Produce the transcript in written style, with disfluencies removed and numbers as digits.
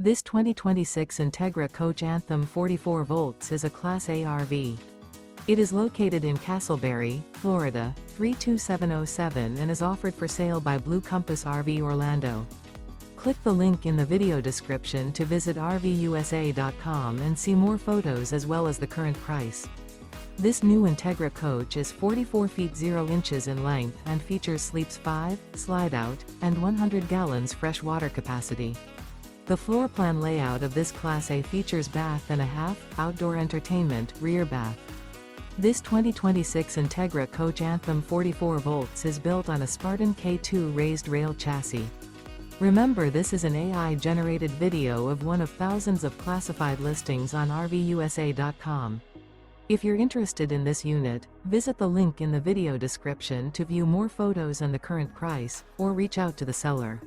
This 2026 Entegra Coach Anthem 44 volts is a Class A RV. It is located in Casselberry, Florida, 32707 and is offered for sale by Blue Compass RV Orlando. Click the link in the video description to visit RVUSA.com and see more photos as well as the current price. This new Entegra Coach is 44 feet 0 inches in length and features sleeps 5, Slideout, and 100 gallons fresh water capacity. The floor plan layout of this Class A features bath and a half, outdoor entertainment, rear bath. This 2026 Entegra Coach Anthem 44 volts is built on a Spartan K2 Raised Rail chassis. Remember, this is an AI-generated video of one of thousands of classified listings on RVUSA.com. If you're interested in this unit, visit the link in the video description to view more photos and the current price, or reach out to the seller.